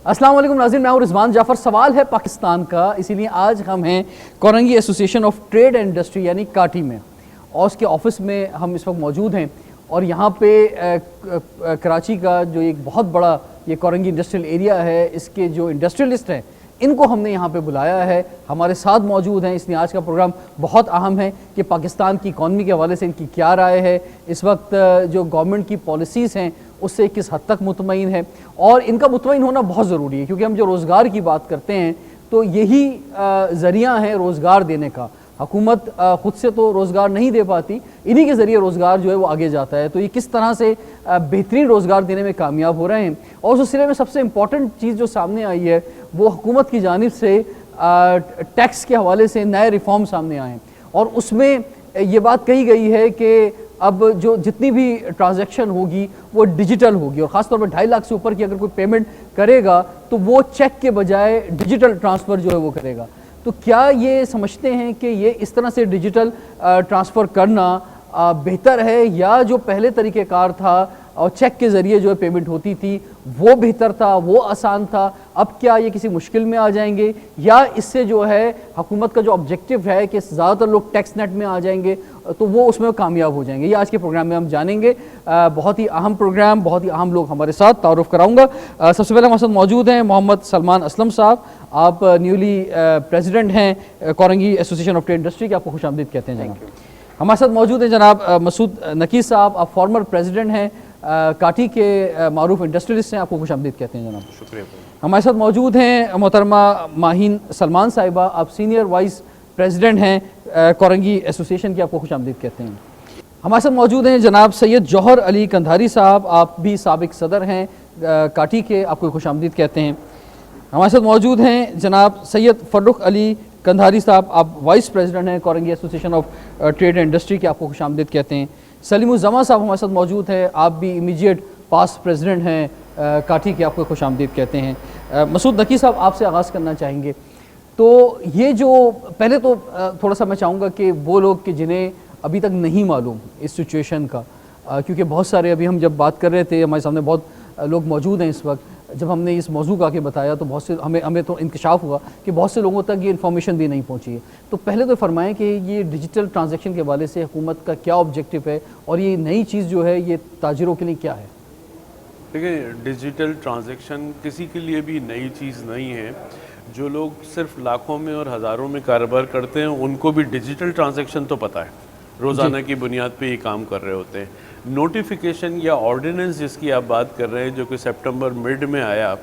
अस्सलाम वालेकुम नाज़रीन, मैं हूं रिजवान जाफ़र। सवाल है पाकिस्तान का, इसीलिए आज हम हैं Korangi association of trade and industry यानी काटी में, और उसके ऑफिस में हम इस वक्त मौजूद हैं। और यहाँ पे कराची का जो एक बहुत बड़ा ये कोरंगी इंडस्ट्रियल एरिया है, इसके जो इंडस्ट्रियलिस्ट हैं इनको हमने यहाँ पे बुलाया है, हमारे साथ मौजूद हैं। इसलिए आज का प्रोग्राम बहुत अहम है कि पाकिस्तान की इकॉनमी के हवाले से इनकी क्या राय है, इस वक्त जो गवर्नमेंट की पॉलिसीज़ हैं उससे किस हद तक मुतमईन है, और इनका मुतमईन होना बहुत ज़रूरी है क्योंकि हम जो रोज़गार की बात करते हैं तो यही ज़रिया है रोज़गार देने का। हुकूमत ख़ुद से तो रोज़गार नहीं दे पाती, इन्हीं के ज़रिए रोज़गार जो है वो आगे जाता है। तो ये किस तरह से बेहतरीन रोज़गार देने में कामयाब हो रहे हैं। और उस सिलसिले में सबसे इम्पॉर्टेंट चीज़ जो सामने आई है वो हुकूमत की जानिब से टैक्स के हवाले से नए रिफॉर्म सामने आए हैं, और उसमें ये बात कही गई है कि अब जो जितनी भी ट्रांजैक्शन होगी वो डिजिटल होगी, और ख़ासतौर पर 2.5 लाख से ऊपर की अगर कोई पेमेंट करेगा तो वो चेक के बजाय डिजिटल ट्रांसफ़र जो है वो करेगा। तो क्या ये समझते हैं कि ये इस तरह से डिजिटल ट्रांसफ़र करना बेहतर है, या जो पहले तरीक़ेकार था और चेक के ज़रिए जो है पेमेंट होती थी वो बेहतर था, वो आसान था? अब क्या ये किसी मुश्किल में आ जाएंगे, या इससे जो है हुकूमत का जो ऑब्जेक्टिव है कि ज़्यादातर लोग टैक्स नेट में आ जाएंगे तो वो उसमें कामयाब हो जाएंगे? ये आज के प्रोग्राम में हम जानेंगे। बहुत ही अहम प्रोग्राम, बहुत ही अहम लोग हमारे साथ, तारुफ कराऊंगा। सबसे पहले हमारे साथ मौजूद हैं मोहम्मद सलमान असलम साहब। आप न्यूली प्रेसिडेंट हैं Korangi association of trade industry के, आपको खुशामदीद कहते हैं जनाब। हमारे साथ मौजूद हैं जनाब मसूद नकीस साहब, आप फॉर्मर प्रेसिडेंट हैं काटी के, मारूफ इंडस्ट्रियलिस्ट हैं, आपको खुशामदीद कहते हैं जनाब। शुक्रिया। हमारे साथ मौजूद हैं मोहतरमा माहीन सलमान साहिबा, आप सीनियर वाइस प्रेसिडेंट हैं कोरंगी एसोसिएशन की, आपको खुशामदीद कहते हैं। हमारे साथ मौजूद हैं जनाब सैयद जौहर अली कंधारी साहब, आप भी साबिक सदर हैं काटी के, आपको खुशामदीद कहते हैं। हमारे साथ मौजूद हैं जनाब सैयद फर्रुख अली कंधारी साहब, आप वाइस प्रेसिडेंट हैं Korangi association of trade and industry के, आपको खुशामदीद कहते हैं। सलीमुज़्ज़मा साहब हमारे साथ मौजूद हैं, आप भी इमीडिएट पास्ट प्रेसिडेंट हैं काठी के, आपको खुशामदीद कहते हैं। मसूद नकी साहब, आपसे आगाज़ करना चाहेंगे। तो ये जो पहले तो थोड़ा सा मैं चाहूँगा कि वो लोग कि जिन्हें अभी तक नहीं मालूम इस सिचुएशन का, क्योंकि बहुत सारे अभी हम जब बात कर रहे थे हमारे सामने बहुत लोग मौजूद हैं इस वक्त, जब हमने इस मौजू का आके बताया तो बहुत से हमें तो इंकशाफ हुआ कि बहुत से लोगों तक ये इन्फॉर्मेशन भी नहीं पहुंची है। तो पहले तो फरमाएं कि ये डिजिटल ट्रांजैक्शन के हवाले से हुकूमत का क्या ऑब्जेक्टिव है, और ये नई चीज़ जो है ये ताजिरों के लिए क्या है? देखिए, डिजिटल ट्रांजैक्शन किसी के लिए भी नई चीज़ नहीं है। जो लोग सिर्फ लाखों में और हज़ारों में कारोबार करते हैं उनको भी डिजिटल ट्रांजैक्शन तो पता है, रोज़ाना की बुनियाद पे ये काम कर रहे होते हैं। नोटिफिकेशन या ऑर्डिनेंस जिसकी आप बात कर रहे हैं, जो कि सितंबर मिड में आया,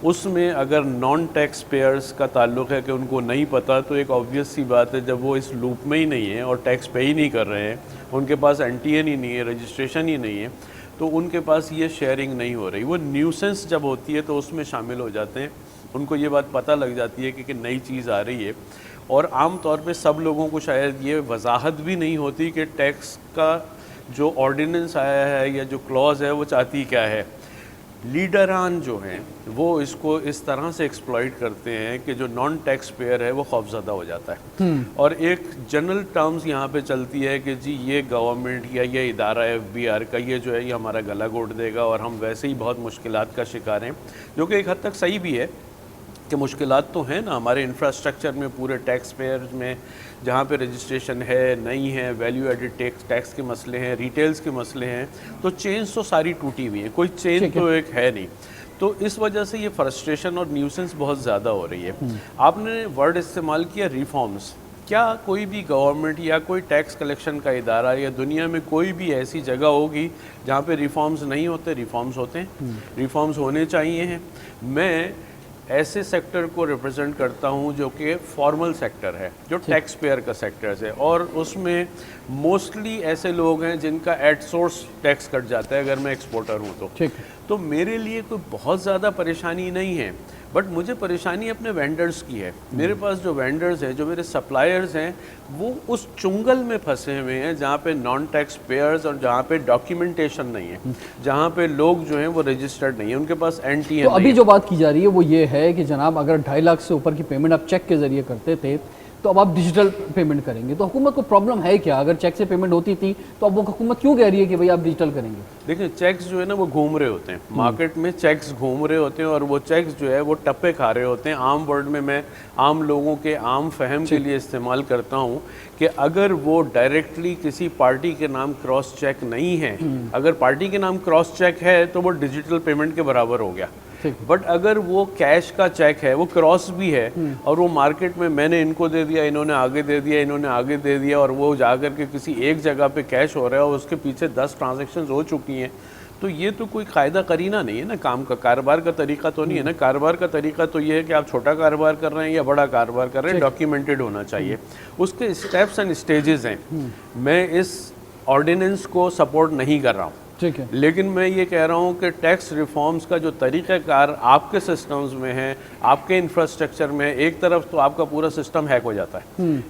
उसमें अगर नॉन टैक्स पेयर्स का ताल्लुक़ है कि उनको नहीं पता, तो एक ऑब्वियस सी बात है, जब वो इस लूप में ही नहीं है और टैक्स पे ही नहीं कर रहे हैं, उनके पास NTN ही नहीं है, रजिस्ट्रेशन ही नहीं है, तो उनके पास ये शेयरिंग नहीं हो रही। वो न्यूसेंस जब होती है तो उसमें शामिल हो जाते हैं, उनको ये बात पता लग जाती है कि नई चीज़ आ रही है। और आम तौर पे सब लोगों को शायद ये वजाहत भी नहीं होती कि टैक्स का जो ऑर्डिनेंस आया है या जो क्लॉज है वो चाहती क्या है। लीडरान जो हैं वो इसको इस तरह से एक्सप्लॉइट करते हैं कि जो नॉन टैक्स पेयर है वो खौफजदा हो जाता है। और एक जनरल टर्म्स यहाँ पे चलती है कि जी ये गवर्नमेंट या ये इदारा FBR का ये जो है ये हमारा गला घोट देगा, और हम वैसे ही बहुत मुश्किलात का शिकार हैं, जो कि एक हद तक सही भी है कि मुश्किलात तो हैं ना हमारे इंफ्रास्ट्रक्चर में, पूरे टैक्स पेयर में, जहाँ पे रजिस्ट्रेशन है नहीं है, वैल्यू एडिड टैक्स के मसले हैं, रिटेल्स के मसले हैं, तो चेन्स तो सारी टूटी हुई हैं, कोई चेन तो एक है नहीं। तो इस वजह से ये फ्रस्ट्रेशन और न्यूसेंस बहुत ज़्यादा हो रही है। आपने वर्ड इस्तेमाल किया रिफॉर्म्स। क्या कोई भी गवर्नमेंट या कोई टैक्स कलेक्शन का इदारा या दुनिया में कोई भी ऐसी जगह होगी जहाँ पे रिफॉर्म्स नहीं होते? रिफॉर्म्स होते हैं, रिफॉर्म्स होने चाहिए हैं। मैं ऐसे सेक्टर को रिप्रेजेंट करता हूं जो कि फॉर्मल सेक्टर है, जो टैक्स पेयर का सेक्टर है, और उसमें मोस्टली ऐसे लोग हैं जिनका एट सोर्स टैक्स कट जाता है अगर मैं एक्सपोर्टर हूं तो मेरे लिए कोई बहुत ज़्यादा परेशानी नहीं है। बट मुझे परेशानी अपने वेंडर्स की है। मेरे पास जो वेंडर्स हैं, जो मेरे सप्लायर्स हैं, वो उस चुंगल में फंसे हुए हैं जहाँ पे नॉन टैक्स पेयर्स और जहाँ पे डॉक्यूमेंटेशन नहीं है, जहाँ पे लोग जो हैं वो रजिस्टर्ड नहीं है, उनके पास NTN नहीं है। अभी जो बात की जा रही है वो ये है कि जनाब अगर 2.5 लाख से ऊपर की पेमेंट आप चेक के ज़रिए करते थे तो अब आप डिजिटल पेमेंट करेंगे, तो हुकूमत को प्रॉब्लम है क्या? अगर चेक से पेमेंट होती थी तो अब वो हुकूमत क्यों कह रही है कि भाई आप डिजिटल करेंगे? देखिए, चेक्स जो है ना वो घूम रहे होते हैं मार्केट में, चेक्स घूम रहे होते हैं और वो चेक्स जो है वो टप्पे खा रहे होते हैं। आम वर्ड में मैं आम लोगों के आम फहम के लिए इस्तेमाल करता हूँ कि अगर वो डायरेक्टली किसी पार्टी के नाम क्रॉस चेक नहीं है, अगर पार्टी के नाम क्रॉस चेक है तो वो डिजिटल पेमेंट के बराबर हो गया। बट अगर वो कैश का चेक है, वो क्रॉस भी है और वो मार्केट में मैंने इनको दे दिया, इन्होंने आगे दे दिया, इन्होंने आगे दे दिया और वो जाकर के किसी एक जगह पे कैश हो रहा है और उसके पीछे 10 ट्रांजैक्शंस हो चुकी हैं, तो ये तो कोई कायदा करीना नहीं है ना, काम का कारोबार का तरीका तो नहीं है ना। कारोबार का तरीका तो ये है कि आप छोटा कारोबार कर रहे हैं या बड़ा कारोबार कर रहे हैं, डॉक्यूमेंटेड होना चाहिए। उसके स्टेप्स एंड स्टेजेस हैं। मैं इस ऑर्डिनेंस को सपोर्ट नहीं कर रहा हूँ, ठीक है, लेकिन मैं ये कह रहा हूँ कि टैक्स रिफॉर्म्स का जो तरीक़ाकार आपके सिस्टम्स में है, आपके इंफ्रास्ट्रक्चर में, एक तरफ तो आपका पूरा सिस्टम हैक हो जाता है,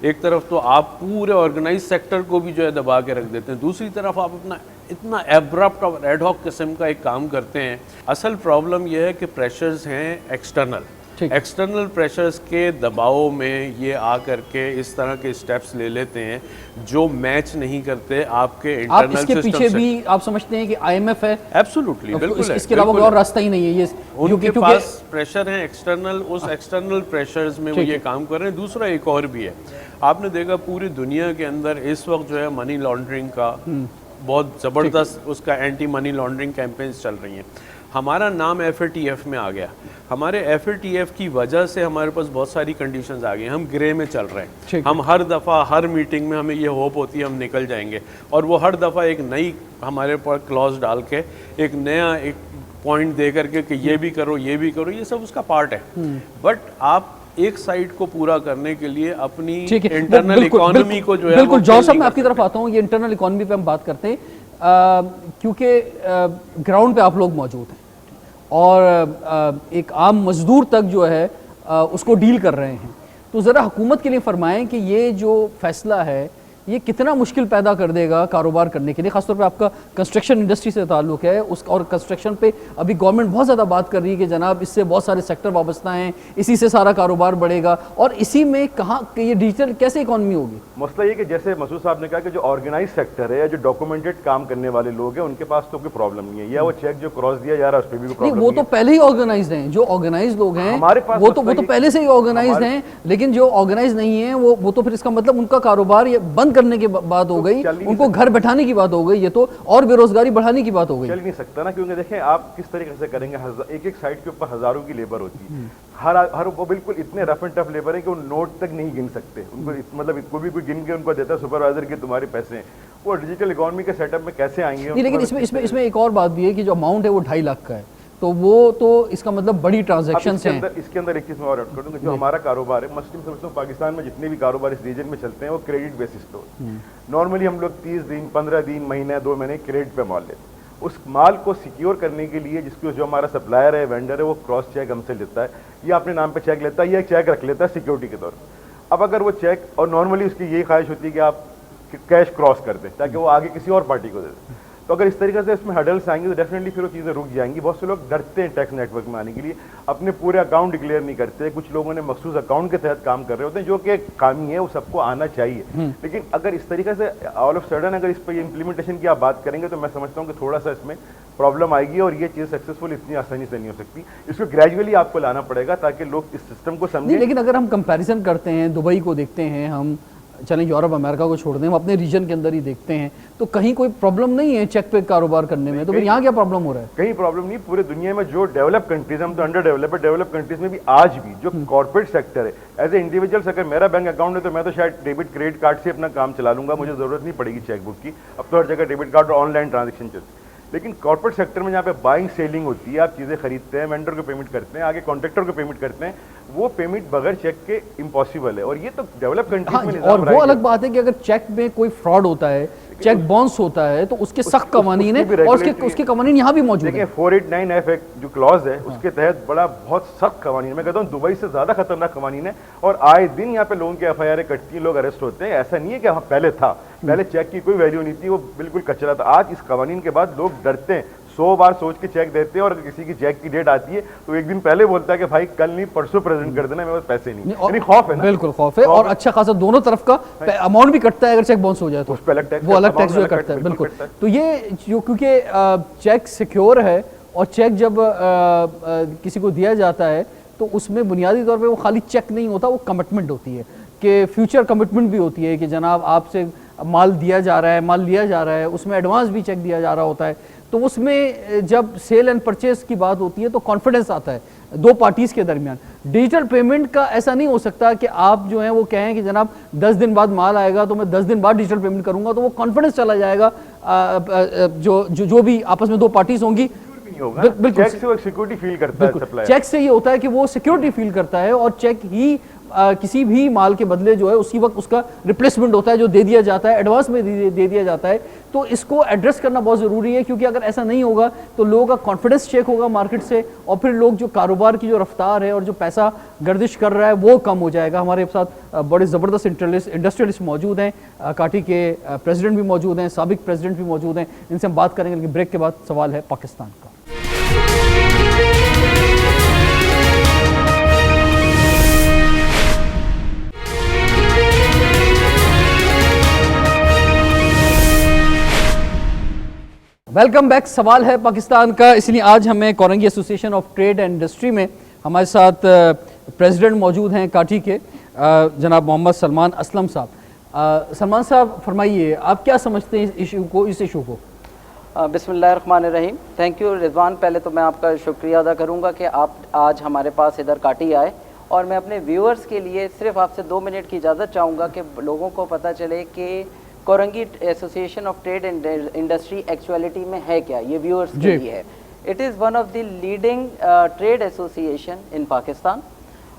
एक तरफ तो आप पूरे ऑर्गेनाइज सेक्टर को भी जो है दबा के रख देते हैं, दूसरी तरफ आप अपना इतना एब्रप्ट और एडहॉक किस्म का एक काम करते हैं। असल प्रॉब्लम यह है कि प्रेशर्स हैं एक्सटर्नल प्रेशर्स के दबाव में ये आकर के इस तरह के स्टेप्स ले लेते हैं जो मैच नहीं करते आपके इंटरनल इसके सिस्टम पीछे से। भी आप समझते हैं कि IMF है? एब्सोल्युटली, बिल्कुल है, इसके अलावा कोई और रास्ता ही नहीं है ये, उनके पास प्रेशर है एक्सटर्नल, उस एक्सटर्नल प्रेशर्स में वो ये काम कर रहे हैं। दूसरा एक और भी है, आपने देखा पूरी दुनिया के अंदर इस वक्त जो है मनी लॉन्ड्रिंग का बहुत ज़बरदस्त उसका एंटी मनी लॉन्ड्रिंग कैंपेन्स चल रही हैं। हमारा नाम FATF में आ गया, हमारे FATF की वजह से हमारे पास बहुत सारी कंडीशंस आ गई, हम ग्रे में चल रहे हैं। हम हर दफ़ा हर मीटिंग में हमें ये होप होती है हम निकल जाएंगे और वो हर दफ़ा एक नई हमारे पर क्लॉज डाल के एक नया एक पॉइंट दे करके कि ये भी करो, ये भी करो, ये सब उसका पार्ट है। बट आप एक साइड को पूरा करने के लिए अपनी इंटरनल इकोनॉमी को जो है बिल्कुल जॉर्ज साहब मैं आपकी तरफ आता हूँ, ये इंटरनल इकोनॉमी पे हम बात करते हैं क्योंकि ग्राउंड पे आप लोग मौजूद हैं और एक आम मजदूर तक जो है उसको डील कर रहे हैं, तो ज़रा हुकूमत के लिए फरमाएं कि ये जो फैसला है ये कितना मुश्किल पैदा कर देगा कारोबार करने के लिए, खासतौर पे आपका कंस्ट्रक्शन इंडस्ट्री से ताल्लुक़ है उस, और कंस्ट्रक्शन पे अभी गवर्नमेंट बहुत ज़्यादा बात कर रही है कि जनाब इससे बहुत सारे सेक्टर वाबस्ता हैं, इसी से सारा कारोबार बढ़ेगा और इसी में कहाँ ये डिजिटल कैसे इकॉनमी होगी? मसला ये कि जैसे मसूद साहब ने कहा कि जो ऑर्गेनाइज सेक्टर है या जो डॉक्यूमेंटेड काम करने वाले लोग हैं उनके पास तो कोई प्रॉब्लम नहीं है, या वो चेक जो क्रॉस दिया जा रहा है उस पर भी प्रॉब्लम नहीं, वो तो पहले ही ऑर्गेनाइज हैं, जो ऑर्गेनाइज लोग हैं हमारे पास वो तो पहले से ही ऑर्गेनाइज हैं, लेकिन जो ऑर्गेनाइज नहीं है वो तो फिर इसका मतलब उनका कारोबार बंद करने के बाद हो गई, उनको घर बैठाने की बात हो गई, ये तो और बेरोजगारी बढ़ाने की बात हो गई। चल नहीं सकता ना, क्योंकि देखें आप किस तरीके से करेंगे, एक एक साइड के ऊपर हजारों की लेबर होती है, हर वो बिल्कुल इतने रफ एंड टफ लेबर है कि वो नोट तक नहीं गिन सकते, उनको मतलब कोई भी कोई गिन के उनको देता है सुपरवाइजर के तुम्हारे पैसे हैं, वो डिजिटल इकोनॉमी के सेटअप में कैसे आएंगे? नहीं, लेकिन इसमें एक और बात भी है कि जो अमाउंट है वो 2.5 लाख का है, तो वो तो इसका मतलब बड़ी ट्रांजैक्शन हैं। इसके अंदर एक चीज़ मैं और ऐड कर दूंगा, जो हमारा कारोबार है मस्लिम समझता हूँ पाकिस्तान में जितने भी कारोबार इस रीजन में चलते हैं वो क्रेडिट बेसिस पे होते हैं। नॉर्मली हम लोग 30 दिन 15 दिन महीने 2 महीने क्रेडिट पे माल लेते हैं, उस माल को सिक्योर करने के लिए जिसको जो हमारा सप्लायर है वेंडर है वो क्रॉस चेक हमसे लेता है, या अपने नाम पे चेक लेता है या चेक रख लेता है सिक्योरिटी के तौर पर। अब अगर वो चेक, और नॉर्मली उसकी यही ख्वाहिश होती है कि आप कैश क्रॉस कर दें ताकि वो आगे किसी और पार्टी को दे दें, तो अगर इस तरीके से इसमें हडल्स आएंगे तो डेफिनेटली फिर वो चीज़ें रुक जाएंगी। बहुत से लोग डरते हैं टैक्स नेटवर्क में आने के लिए, अपने पूरे अकाउंट डिक्लेयर नहीं करते, कुछ लोगों ने मखसूस अकाउंट के तहत काम कर रहे होते हैं जो कि कामी है, वो सबको आना चाहिए। लेकिन अगर इस तरीके से ऑल ऑफ सडन अगर इस पर इम्प्लीमेंटेशन की आप बात करेंगे तो मैं समझता हूँ कि थोड़ा सा इसमें प्रॉब्लम आएगी और ये चीज़ सक्सेसफुल इतनी आसानी से नहीं हो सकती। इसको ग्रेजुअली आपको लाना पड़ेगा ताकि लोग इस सिस्टम को समझें। लेकिन अगर हम कंपैरिजन करते हैं, दुबई को देखते हैं, हम चलें यूरोप अमेरिका को छोड़ दें, हम अपने रीजन के अंदर ही देखते हैं, तो कहीं कोई प्रॉब्लम नहीं है चेक पे कारोबार करने में, तो फिर यहाँ क्या प्रॉब्लम हो रहा है? कहीं प्रॉब्लम नहीं, पूरे दुनिया में जो डेवलप कंट्रीज, हम तो अंडर डेवलप है, डेवलप कंट्रीज में भी आज भी जो कॉर्पोरेट सेक्टर है, एज ए इंडिविजुअल्स अगर मेरा बैंक अकाउंट है तो मैं तो शायद डेबिट क्रेडिट कार्ड से अपना काम चला लूंगा, मुझे जरूरत नहीं पड़ेगी चेकबुक की। अब तो हर जगह डेबिट कार्ड और ऑनलाइन ट्रांजेक्शन चलती है। लेकिन कॉर्पोरेट सेक्टर में जहाँ पे बाइंग सेलिंग होती है, आप चीज़ें खरीदते हैं, वेंडर को पेमेंट करते हैं, आगे कॉन्ट्रैक्टर को पेमेंट करते हैं, वो पेमेंट बगैर चेक के इम्पॉसिबल है। और ये तो डेवलप कंट्रीज में और वो अलग बात है कि अगर चेक में कोई फ्रॉड होता है, चेक बाउंस होता है, तो उसके सख्त कवानीन है और उसके कवानीन यहाँ भी मौजूद है। 489F एक्ट जो क्लॉज है उसके तहत बड़ा बहुत सख्त कवानीन, मैं कहता हूँ दुबई से ज्यादा खतरनाक कवानीन है, और आए दिन यहाँ पे लोगों की FIR कटती है, लोग अरेस्ट होते हैं। ऐसा नहीं है कि हाँ पहले था, पहले चेक की कोई वैल्यू नहीं थी, वो बिल्कुल कचरा था। आज इस कवानीन के बाद लोग डरते हैं, 100 बार सोच के चेक देते हैं, और अगर किसी की चेक की डेट आती है तो एक दिन पहले बोलता है कि भाई कल नहीं परसों प्रेजेंट कर देना, मेरे पास पैसे नहीं। यानी खौफ है ना, बिल्कुल खौफ है, और अच्छा खासा दोनों तरफ का अमाउंट भी कटता है अगर चेक बाउंस हो जाए तो उस पे अलग टैक्स, वो अलग टैक्स जो कटता है। बिल्कुल, तो ये जो क्योंकि चेक सिक्योर है, और चेक जब किसी को दिया जाता है तो उसमें बुनियादी तौर पे वो खाली चेक नहीं होता, वो कमिटमेंट होती है कि फ्यूचर कमिटमेंट भी होती है कि जनाब आपसे माल दिया जा रहा है, माल लिया जा रहा है, उसमें एडवांस भी चेक दिया जा रहा होता है। तो उसमें जब सेल एंड परचेज की बात होती है तो कॉन्फिडेंस आता है दो पार्टीज़ के दरमियान। डिजिटल पेमेंट का ऐसा नहीं हो सकता कि आप जो है वो कहें कि जनाब 10 दिन बाद माल आएगा तो मैं 10 दिन बाद डिजिटल पेमेंट करूंगा, तो वो कॉन्फिडेंस चला जाएगा। जो भी आपस में दो पार्टीज होंगी, बिल्कुल चेक से वो सिक्योरिटी फील करता है सप्लायर। चेक से ये होता है कि वो सिक्योरिटी फील करता है, और चेक ही किसी भी माल के बदले जो है उसी वक्त उसका रिप्लेसमेंट होता है जो दे दिया जाता है, एडवांस में दे दिया जाता है। तो इसको एड्रेस करना बहुत ज़रूरी है, क्योंकि अगर ऐसा नहीं होगा तो लोगों का कॉन्फिडेंस चेक होगा मार्केट से, और फिर लोग जो कारोबार की जो रफ्तार है और जो पैसा गर्दिश कर रहा है वो कम हो जाएगा। हमारे साथ बड़े ज़बरदस्त इंडस्ट्रियलिस्ट मौजूद हैं, काटी के प्रेसिडेंट भी मौजूद हैं, साबिक प्रेसिडेंट भी मौजूद हैं, इनसे हम बात करेंगे। लेकिन ब्रेक के बाद सवाल है पाकिस्तान का। Welcome back. सवाल है पाकिस्तान का, इसलिए आज हमें Korangi association of trade and industry में हमारे साथ प्रेसिडेंट मौजूद हैं काटी के, जनाब मोहम्मद सलमान असलम साहब। सलमान साहब फरमाइए, आप क्या समझते हैं इस इशू को? बिस्मिल्लाहिर्रहमानिर्रहीम। Thank you Rizwan. पहले तो मैं आपका शुक्रिया अदा करूंगा कि आप आज हमारे पास इधर काटी आए, और मैं अपने व्यूअर्स के लिए सिर्फ आपसे 2 मिनट की इजाज़त चाहूँगा कि लोगों को पता चले कि Korangi association of trade and industry actuality में है क्या, ये व्यूअर्स के लिए है। It is one of the leading trade association in Pakistan,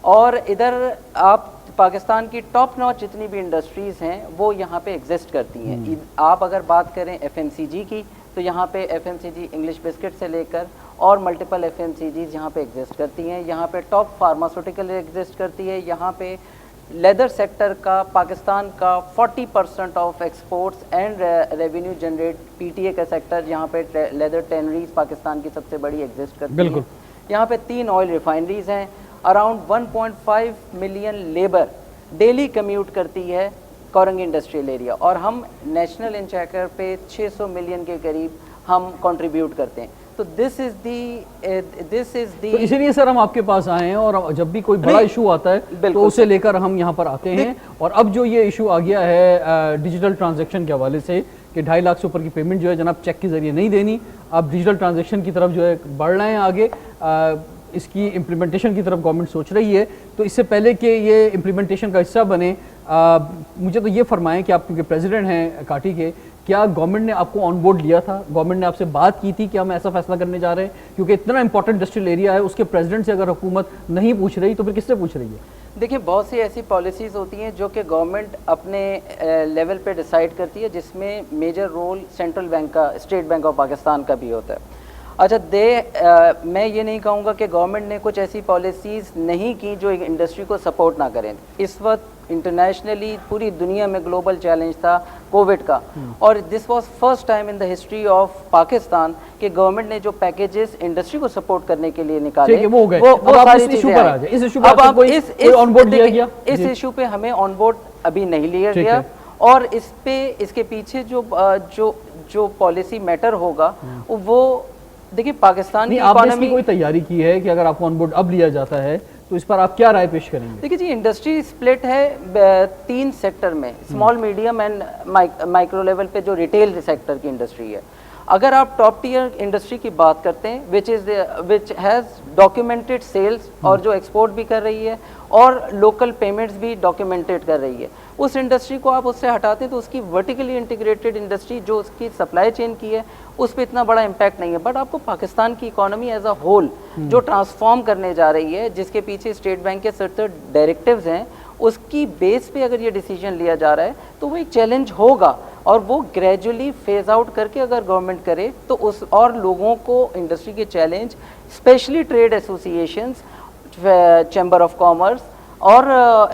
और इधर आप पाकिस्तान की टॉप नॉच जितनी भी इंडस्ट्रीज़ हैं वो यहाँ पे एग्जिस्ट करती हैं। आप अगर बात करें FMCG की, तो यहाँ पे FMCG इंग्लिश बिस्किट से लेकर और मल्टीपल FMCGs यहाँ पे एग्जिस्ट करती हैं। यहाँ पे टॉप फार्मास्यूटिकल एग्जिस्ट करती है। यहाँ पे लेदर सेक्टर का पाकिस्तान का 40% of exports and revenue generate PTA का सेक्टर, यहाँ पे लेदर टेनरीज पाकिस्तान की सबसे बड़ी एग्जिस्ट करती है। यहाँ पे 3 ऑयल रिफाइनरीज हैं, around 1.5 million labour daily commute करती है कोरंगी इंडस्ट्रियल एरिया, और हम नेशनल इंचेकर पे 600 मिलियन के करीब हम कंट्रीब्यूट करते हैं। तो दिस इज दी तो इसीलिए सर हम आपके पास आए हैं, और जब भी कोई बड़ा इशू आता है तो उसे लेकर हम यहाँ पर आते हैं। और अब जो ये इशू आ गया है डिजिटल ट्रांजैक्शन के हवाले से कि 2.5 लाख से ऊपर की पेमेंट जो है जनाब चेक के जरिए नहीं देनी, आप डिजिटल ट्रांजैक्शन की तरफ जो है बढ़ रहे हैं आगे, इसकी इम्प्लीमेंटेशन की तरफ गवर्नमेंट सोच रही है। तो इससे पहले कि ये इम्प्लीमेंटेशन का हिस्सा बने, मुझे तो ये फरमाएं कि आप क्योंकि प्रेसिडेंट हैं काटी के, क्या गवर्नमेंट ने आपको ऑन बोर्ड लिया था? गवर्नमेंट ने आपसे बात की थी कि हम ऐसा फैसला करने जा रहे हैं? क्योंकि इतना इंपॉर्टेंट इंडस्ट्रियल एरिया है, उसके प्रेसिडेंट से अगर हुकूमत नहीं पूछ रही तो फिर किससे पूछ रही है? देखिए, बहुत सी ऐसी पॉलिसीज़ होती हैं जो कि गवर्नमेंट अपने लेवल पे डिसाइड करती है, जिसमें मेजर रोल सेंट्रल बैंक का, स्टेट बैंक ऑफ पाकिस्तान का भी होता है। अच्छा, मैं ये नहीं कहूँगा कि गवर्नमेंट ने कुछ ऐसी पॉलिसीज़ नहीं की जो इंडस्ट्री को सपोर्ट ना करें। इस वक्त इंटरनेशनली पूरी दुनिया में ग्लोबल चैलेंज था कोविड का, और this was first time in the history of Pakistan कि गवर्नमेंट ने जो पैकेजेस इंडस्ट्री को सपोर्ट करने के लिए निकाले वो सारी चीजें आई। इस इशू पे हमें ऑन बोर्ड अभी नहीं लिया गया, और इसके पीछे जो पॉलिसी मैटर होगा वो देखिए पाकिस्तान की इकोनॉमी कोई तैयारी की है कि अगर आपको ऑन बोर्ड अब लिया जाता है तो इस पर आप क्या राय पेश करेंगे? देखिए जी, इंडस्ट्री स्प्लिट है 3 सेक्टर में, small medium and micro level पे जो रिटेल सेक्टर की इंडस्ट्री है। अगर आप टॉप टियर इंडस्ट्री की बात करते हैं विच हैज़ डॉक्यूमेंटेड सेल्स और जो एक्सपोर्ट भी कर रही है और लोकल पेमेंट्स भी डॉक्यूमेंटेड कर रही है, उस इंडस्ट्री को आप उससे हटाते हैं तो उसकी वर्टिकली इंटीग्रेटेड इंडस्ट्री जो उसकी सप्लाई चेन की है उस पर इतना बड़ा इम्पैक्ट नहीं है। बट आपको पाकिस्तान की इकोनॉमी एज अ होल जो ट्रांसफॉर्म करने जा रही है, जिसके पीछे स्टेट बैंक के सर्टेन डायरेक्टिव्स हैं, उसकी बेस पे अगर ये डिसीजन लिया जा रहा है तो वो एक चैलेंज होगा, और वो ग्रेजुअली फेज आउट करके अगर गवर्नमेंट करे तो उस और लोगों को इंडस्ट्री के challenge, specially trade associations, chamber of commerce और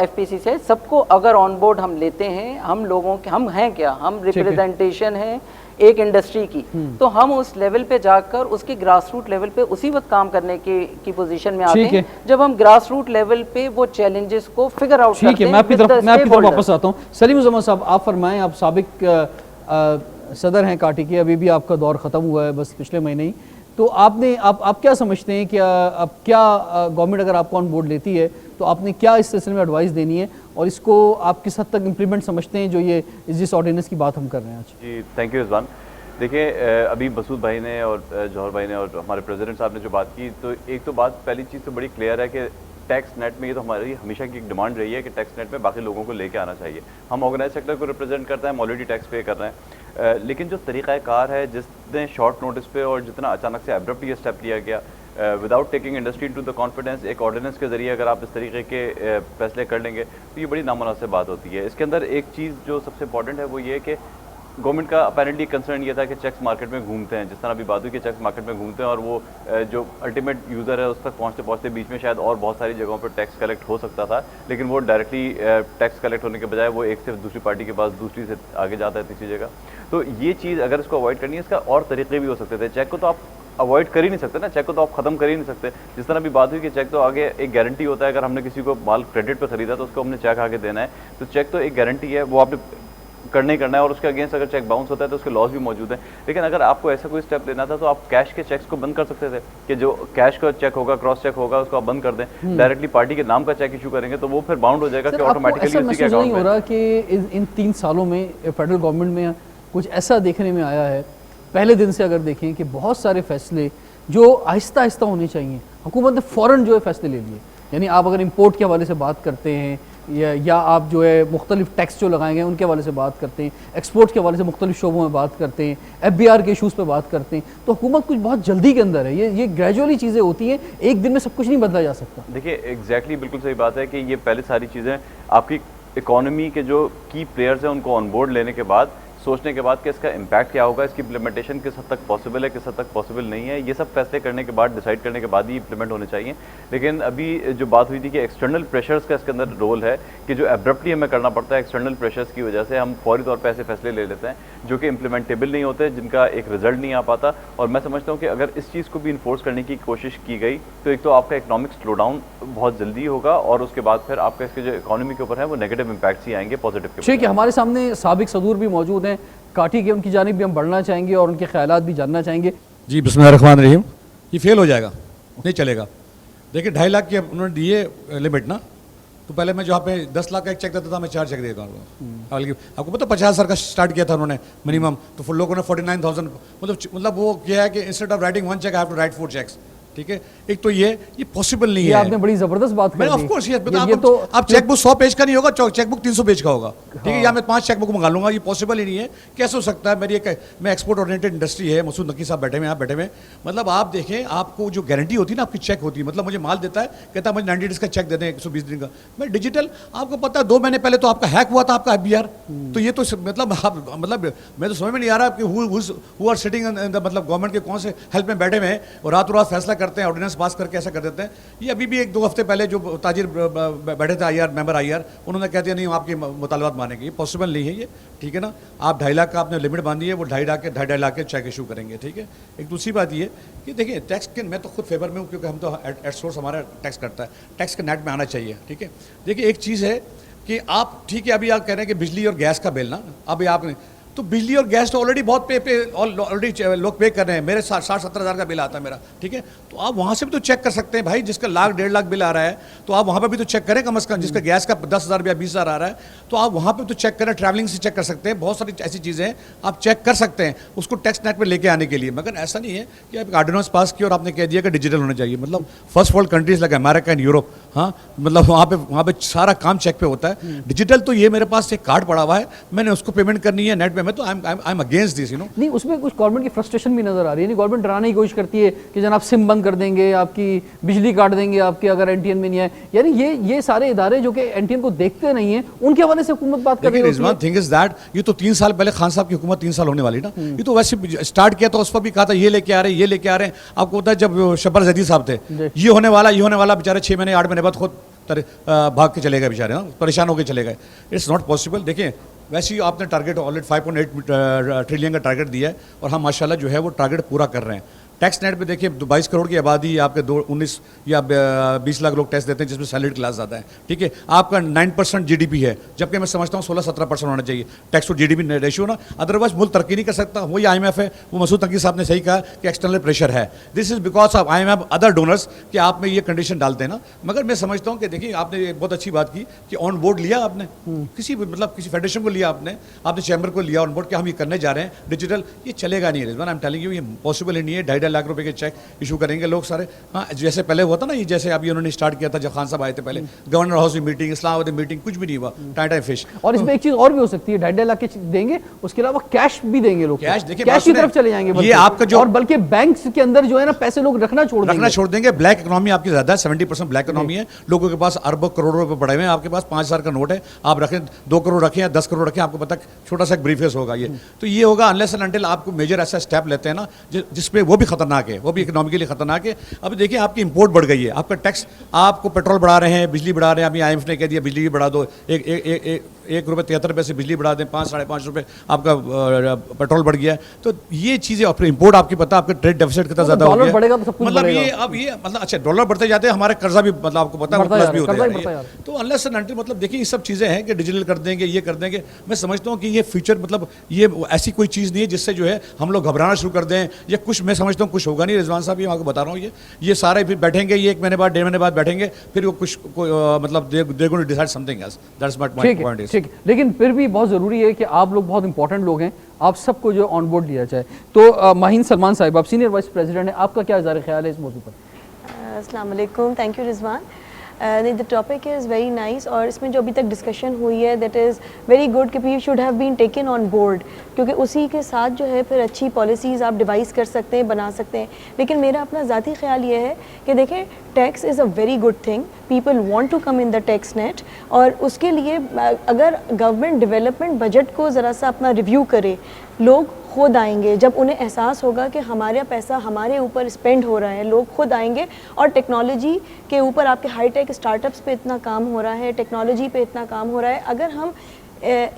FPC से सबको अगर ऑन बोर्ड हम लेते हैं, हम लोगों के हम हैं क्या, हम रिप्रेजेंटेशन हैं एक इंडस्ट्री की, तो हम उस लेवल पे जाकर उसके ग्रास रूट लेवल पे उसी वक्त काम करने की पोजीशन में आते ठीक है। हैं जब हम ग्रास रूट लेवल पे वो चैलेंजेस को फिगर आउट करते हैं। ठीक है, मैं आपकी तरफ वापस आता हूँ। सलीम उज़्ज़मा साहब, आप फरमाएं, आप साबिक सदर हैं काटी के, अभी भी आपका दौर ख़त्म हुआ है बस पिछले महीने ही, तो आप क्या समझते हैं कि अब क्या गवर्नमेंट अगर आपको ऑन बोर्ड लेती है तो आपने क्या इस सिलसिले में एडवाइस देनी है और इसको आप किस हद तक इम्प्लीमेंट समझते हैं जो ये जिस ऑर्डिनेंस की बात हम कर रहे हैं आज? जी थैंक यू रिजवान। देखिए अभी मसूद भाई ने और जौहर भाई ने और हमारे प्रेसिडेंट साहब ने जो बात की, तो एक तो बात पहली चीज़ तो बड़ी क्लियर है कि टैक्स नेट में ये तो हमारी हमेशा की एक डिमांड रही है कि टैक्स नेट में बाकी लोगों को लेके आना चाहिए। हम ऑर्गेनाइज सेक्टर को रिप्रेजेंट करते हैं, हम ऑलरेडी टैक्स पे कर रहे हैं, लेकिन जो तरीक़ाकार है जितने शॉर्ट नोटिस पे और जितना अचानक से एब्रप्ट ये स्टेप लिया गया without taking industry into the confidence, एक ऑर्डिनेंस के जरिए अगर आप इस तरीके के फैसले कर लेंगे तो ये बड़ी नामुनासिब बात होती है। इसके अंदर एक चीज़ जो सबसे इंपॉर्टेंट है वो ये कि गवर्नमेंट का अपेरेंटली कंसर्न ये था कि चेक्स मार्केट में घूमते हैं, जिस तरह अभी बात हुई कि चेक्स मार्केट में घूमते हैं और वो जो अल्टीमेट यूज़र है उस तक पहुँचते पहुँचते बीच में शायद और बहुत सारी जगहों पर टैक्स कलेक्ट हो सकता था, लेकिन वो डायरेक्टली टैक्स कलेक्ट होने के बजाय वो एक से दूसरी पार्टी के पास दूसरी से आगे जाता है तीसरी जगह। तो ये चीज़ अगर इसको अवॉइड करनी है, इसका और तरीके भी हो सकते थे। चेक को तो आप अवॉइड कर ही नहीं सकते ना, चेक को तो आप खत्म कर ही नहीं सकते। जिस तरह भी बात हुई कि चेक तो आगे एक गारंटी होता है, अगर हमने किसी को माल क्रेडिट पर खरीदा तो उसको हमने चेक आगे देना है, तो चेक तो एक गारंटी है, वो आपने करना ही करना है और उसके अगेंस्ट अगर चेक बाउंस होता है तो उसके लॉस भी मौजूद है। लेकिन अगर आपको ऐसा कोई स्टेप लेना था तो आप कैश के चेक्स को बंद कर सकते थे कि जो कैश का चेक होगा, क्रॉस चेक होगा, उसको आप बंद कर दें, डायरेक्टली पार्टी के नाम का चेक इशू करेंगे तो वो फिर बाउंड हो जाएगा कि ऑटोमेटिकली उसी के अकाउंट में। नहीं हो रहा कि इन 3 सालों में फेडरल गवर्नमेंट में कुछ ऐसा देखने में आया है, पहले दिन से अगर देखें कि बहुत सारे फैसले जो आहिस्ता आहिस्ता होने चाहिए, हुकूमत ने फ़ौरन जो है फैसले ले लिए। यानी आप अगर इंपोर्ट के हवाले से बात करते हैं या आप जो है मुख्तलिफ टैक्स जो लगाए गए उनके हवाले से बात करते हैं, एक्सपोर्ट के हवाले से मुख्तलिफ शोबों में बात करते हैं, FBR के इशूज़ पे बात करते हैं, तो हुकूमत कुछ बहुत जल्दी के अंदर है। ये ग्रेजुअली चीज़ें होती हैं, एक दिन में सब कुछ नहीं बदला जा सकता। देखिए एग्जैक्टली बिल्कुल सही बात है कि ये पहले सारी चीज़ें आपकी इकोनॉमी के जो की प्लेयर्स हैं उनको ऑन बोर्ड लेने के बाद, सोचने के बाद कि इसका इम्पैक्ट क्या होगा, इसकी इम्प्लीमेंटेशन किस हद तक पॉसिबल है, किस हद तक पॉसिबल नहीं है, ये सब फैसले करने के बाद, डिसाइड करने के बाद ही इम्प्लीमेंट होने चाहिए। लेकिन अभी जो बात हुई थी कि एक्सटर्नल प्रेशर्स का इसके अंदर रोल है कि जो एब्रप्टली हमें करना पड़ता है, एक्सटर्नल प्रेशर्स की वजह से हम फौरी तौर पर ऐसे फैसले ले लेते हैं जो कि इम्प्लीमेंटेबल नहीं होते, जिनका एक रिजल्ट नहीं आ पाता। और मैं समझता हूँ कि अगर इस चीज़ को भी इन्फोर्स करने की कोशिश की गई तो एक तो आपका इकोनॉमिक स्लो डाउन बहुत जल्दी होगा और उसके बाद फिर आपका इसके जो इकोनॉमी के ऊपर है वो नेगेटिव इम्पैक्ट्स ही आएंगे, पॉजिटिव के। ठीक है, हमारे सामने साबिक सदूर भी मौजूद हैं काटी के, उनकी जानिब भी हम बढ़ना चाहेंगे और उनके ख्यालात भी जानना चाहेंगे। जी बिस्मिल्लाहिर्रहमानिर्रहीम। ये फेल हो जाएगा, नहीं चलेगा। देखिए 2.5 लाख की उन्होंने दिए लिमिट ना, तो पहले मैं जहाँ पे 10 लाख का एक चेक देता था मैं 4 चेक देता हूँ। आपको पता 50,000 का स्टार्ट किया था उन्होंने मिनिमम, तो फिर लोगों ने 49,000 मतलब वो किया है कि instead of writing 1 cheque I have to write 4 cheques. ठीक है, एक तो ये पॉसिबल नहीं है। आपने बड़ी जबरदस्त बात की। ऑफ कोर्स ये तो आप चेकबुक 100 पेज का नहीं होगा, चेकबुक 300 पेज का होगा। ठीक है, या मैं 5 चेकबुक मंगा लूंगा, ये पॉसिबल ही नहीं है। कैसे हो सकता है? मैं एक्सपोर्ट ओरिएंटेड इंडस्ट्री है, मसूद नकी साहब बैठे हुए, आप बैठे हुए, मतलब आप देखें, आपको जो गारंटी होती है ना, आपकी चेक होती है, मतलब मुझे माल देता है, कहता है मुझे 90 डेज का चेक दे दें, 120 दिन का। मैं डिजिटल, आपको पता है 2 महीने पहले तो आपका हैक हुआ था आपका FBR, तो ये तो मतलब मैं तो समझ में नहीं आ रहा कि हु आर सिटिंग मतलब गवर्नमेंट के कौन से हेल्प में बैठे हुए हैं और रातों रात फैसला करते हैं, ऑर्डिनेंस पास करके ऐसा कर देते हैं। ये अभी भी 1-2 हफ्ते पहले जो ताजिर बैठे थे IR मेंबर IR, उन्होंने कह दिया नहीं आपके मुतालबात मानेंगे, ये पॉसिबल नहीं है ये। ठीक है ना, आप 2.5 लाख का आपने लिमिट बांधी है, वो 2.5 लाख के चेक इशू करेंगे। ठीक है, एक दूसरी बात ये कि देखिए टैक्स के मैं तो खुद फेवर में हूँ क्योंकि हम तो एट सोर्स हमारा टैक्स करता है, टैक्स के नेट में आना चाहिए। ठीक है, देखिए एक चीज़ है कि आप ठीक है अभी आप कह रहे हैं कि बिजली और गैस का बिल ना, अभी आपने तो बिजली और गैस तो ऑलरेडी बहुत ऑलरेडी लोग पे कर रहे हैं। मेरे 60-70 हज़ार का बिल आता है मेरा। ठीक है, तो आप वहाँ से भी तो चेक कर सकते हैं भाई, जिसका 1-1.5 लाख बिल आ रहा है तो आप वहाँ पर भी तो चेक करें कम से कम। जिसका गैस का 10,000 या 20,000 आ रहा है तो आप वहाँ पर तो चेक करें, ट्रैवलिंग से चेक कर सकते हैं, बहुत सारी ऐसी चीज़ें हैं आप चेक कर सकते हैं उसको टैक्स नेट में लेके आने के लिए। मगर ऐसा नहीं है कि आप ऑर्डिनेंस पास किया और आपने कह दिया कि डिजिटल होना चाहिए। मतलब first world countries like America and Europe, हाँ मतलब वहाँ पे सारा काम चेक पे होता है। डिजिटल तो ये मेरे पास एक कार्ड पड़ा हुआ है, मैंने उसको पेमेंट करनी है नेट पे, मैं तो I am against this, you know. नहीं, उसमें कुछ गवर्नमेंट की फ्रस्ट्रेशन भी नजर आ रही है। गवर्नमेंट डराने की कोशिश करती है कि जनाब सिम बंद कर देंगे, आपकी बिजली काट देंगे आपके अगर एनटीएन में नहीं है। यानी ये सारे इदारे जो कि एनटीएन को देखते नहीं है उनके हवाले से हुकूमत बात कर रही है। थिंग इज दैट ये तो 3 साल पहले खान साहब की हुकूमत 3 साल होने वाली ना, ये तो वैसे स्टार्ट किया तो उस पर भी कहा था ये लेके आ रहे हैं, ये लेके आ रहे हैं। आपको पता है जब शब्बर जैदी साहब थे, ये होने वाला बेचारे 6 महीने 8 महीने बाद खुद भाग के चले गए बेचारे, परेशान होकर चले गए। It's not possible. देखिए वैसे ही आपने टारगेट ऑलरेडी 5.8 ट्रिलियन का टारगेट दिया है और हम माशाल्लाह जो है वो टारगेट पूरा कर रहे हैं। टैक्स नेट पे देखिए 22 करोड़ की आबादी, आपके 19 या 20 लाख लोग टैक्स देते हैं जिसमें सैलरी क्लास ज़्यादा है, ठीक है। आपका 9% GDP है, जबकि मैं समझता हूँ 16-17% होना चाहिए टैक्स टू GDP रेशियो ना, अदरवाइज मुल्क तरक्की नहीं कर सकता। वही IMF है, वो मसूद नकी साहब ने सही कहा कि एक्सटर्नल प्रेशर है। This is because of IMF other donors कि आप में ये कंडीशन डालते हैं ना। मगर मैं समझता हूँ कि देखिए आपने बहुत अच्छी बात की कि ऑन बोर्ड लिया आपने, किसी फेडरेशन को लिया आपने चैम्बर को लिया ऑन बोर्ड कि हम ये करने जा रहे हैं डिजिटल। ये चलेगा नहीं Rizwan, I am telling you, ये पॉसिबल ही नहीं है। 2.5 लाख रुपए के चेक इशू करेंगे लोग सारे। हाँ, जैसे पहले हुआ था ना, ये जैसे अभी उन्होंने स्टार्ट किया था जब खान साहब आए थे पहले, गवर्नर हाउस की मीटिंग, इस्लामाबाद मीटिंग, कुछ भी नहीं हुआ, टाटा फिश। और इसमें एक चीज और भी हो सकती है, 2.5 लाख के देंगे, उसके अलावा कैश भी देंगे लोग, कैश देखिए, कैश की तरफ चले जाएंगे ये आपका जो, और बल्कि बैंक्स के अंदर जो है ना पैसे लोग रखना छोड़ देंगे। ब्लैक इकोनॉमी आपकी ज्यादा है, 70% ब्लैक इकोनॉमी है। लोगों के पास अरबों करोड़ों रुपए पड़े हुए हैं, आपके पास 5,000 का नोट है, आप रखें 2 करोड़ रखें या 10 करोड़ रखें, आपको पता छोटा सा ब्रीफकेस होगा ये। तो ये होगा अनलेस एंड अनटिल आपको मेजर ऐसा स्टेप लेते हैं ना जिसमें वो भी खतरनाक है, वो भी इकोनॉमिकली खतरनाक है। अब देखिए आपकी इंपोर्ट बढ़ गई है, आपका टैक्स, आपको पेट्रोल बढ़ा रहे हैं, बिजली बढ़ा रहे हैं, अभी IMF ने कह दिया बिजली भी बढ़ा दो, ₹1.73 से बिजली बढ़ा दें, 5-5.5 रुपये आपका पेट्रोल बढ़ गया है। तो ये चीज़ें और इन आपकी पता, आपका ट्रेड डेफिसिट कितना ज़्यादा हो गया, बढ़ेगा तो सब कुछ मतलब बढ़ेगा। ये अब ये मतलब अच्छा डॉलर बढ़ते जाते हैं, हमारे कर्जा भी मतलब आपको पता है प्लस भी होता है। तो अनलेस एंड अनटिल मतलब देखिए ये सब चीज़ें हैं कि डिजिटल कर देंगे, ये कर देंगे। मैं समझता हूँ कि ये फ्यूचर मतलब ये ऐसी कोई चीज़ नहीं है जिससे जो है हम लोग घबराना शुरू कर दें या कुछ। मैं समझता हूँ कुछ होगा नहीं रिजवान साहब, ये आपको बता रहा हूँ। ये सारे फिर बैठेंगे, ये 1 महीने बाद 1.5 महीने बाद बैठेंगे, फिर वो कुछ मतलब they going to decide something else. That's my point is. ठीक, लेकिन फिर भी बहुत ज़रूरी है कि आप लोग बहुत इंपॉर्टेंट लोग हैं, आप सबको जो ऑन बोर्ड लिया जाए। तो माहीन सलमान साहिब, आप सीनियर वाइस प्रेसिडेंट हैं, आपका क्या ज़ाहिर ख्याल है इस मौजू पर? अस्सलाम वालेकुम, thank you Rizwan. The topic is very nice और इसमें जो अभी तक डिस्कशन हुई है दैट इज़ वेरी गुड कि we should have been taken on board, क्योंकि उसी के साथ जो है फिर अच्छी पॉलिसीज़ आप डिवाइस कर सकते हैं, बना सकते हैं। लेकिन मेरा अपना ज़ाती ख्याल ये है कि देखें tax is a very good thing, people want to come in the tax net, और उसके लिए अगर गवर्नमेंट डेवलपमेंट बजट को ज़रा सा अपना रिव्यू करे, लोग खुद आएंगे। जब उन्हें एहसास होगा कि हमारा पैसा हमारे ऊपर स्पेंड हो रहा है, लोग खुद आएंगे। और टेक्नोलॉजी के ऊपर आपके हाईटेक स्टार्टअप्स पे इतना काम हो रहा है, टेक्नोलॉजी पे इतना काम हो रहा है। अगर हम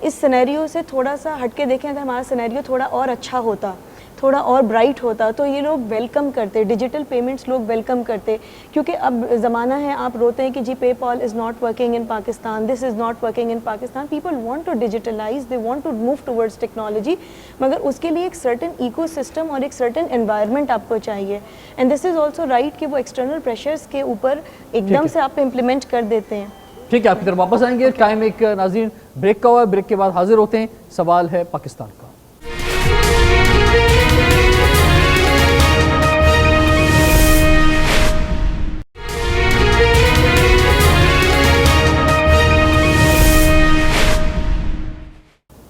इस सिनेरियो से थोड़ा सा हटके देखें, अगर हमारा सिनेरियो थोड़ा और अच्छा होता, थोड़ा और ब्राइट होता, तो ये लोग वेलकम करते, डिजिटल पेमेंट्स लोग वेलकम करते। क्योंकि अब ज़माना है, आप रोते हैं कि जी PayPal is not working in Pakistan, this is not working in Pakistan. People want to digitalize, they want to move towards technology, मगर उसके लिए एक सर्टन इकोसिस्टम और एक सर्टन एनवायरनमेंट आपको चाहिए। And this is also right कि वो एक्सटर्नल प्रेशर्स के ऊपर एकदम से आप इम्प्लीमेंट कर देते हैं। ठीक है, आपकी तरफ वापस आएंगे। टाइम एक नाज़रीन ब्रेक का हुआ है, ब्रेक के बाद हाजिर होते हैं। सवाल है पाकिस्तान का।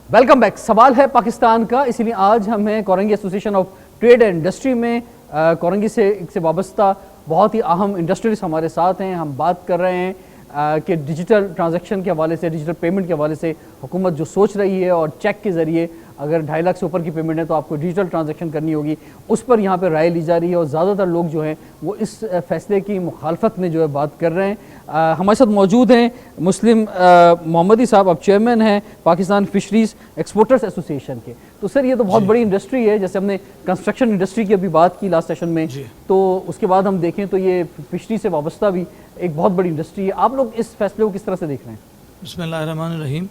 Welcome back. सवाल है पाकिस्तान का, इसीलिए आज हम हैं Korangi association of trade and industry में। कोरंगी से वाबस्ता बहुत ही अहम इंडस्ट्रीज हमारे साथ हैं। हम बात कर रहे हैं कि डिजिटल ट्रांजैक्शन के हवाले से, डिजिटल पेमेंट के हवाले से हुकूमत जो सोच रही है, और चेक के ज़रिए अगर 2.5 लाख से ऊपर की पेमेंट है तो आपको डिजिटल ट्रांजैक्शन करनी होगी, उस पर यहाँ पे राय ली जा रही है। और ज़्यादातर लोग जो हैं वो इस फैसले की मुखालफत में जो है बात कर रहे हैं। हमारे साथ मौजूद हैं मुस्लिम मोहम्मदी साहब, अब चेयरमैन हैं पाकिस्तान फिशरीज़ एक्सपोर्टर्स एसोसिएशन के। तो सर ये तो बहुत बड़ी इंडस्ट्री है, जैसे हमने कंस्ट्रक्शन इंडस्ट्री की अभी बात की लास्ट सेशन में, तो उसके बाद हम देखें तो ये फिशरी से वाबस्ता भी एक बहुत बड़ी इंडस्ट्री है। आप लोग इस फैसले को किस तरह से देख रहे हैं? बिस्मिल्लाहिर्रहमानिर्रहीम।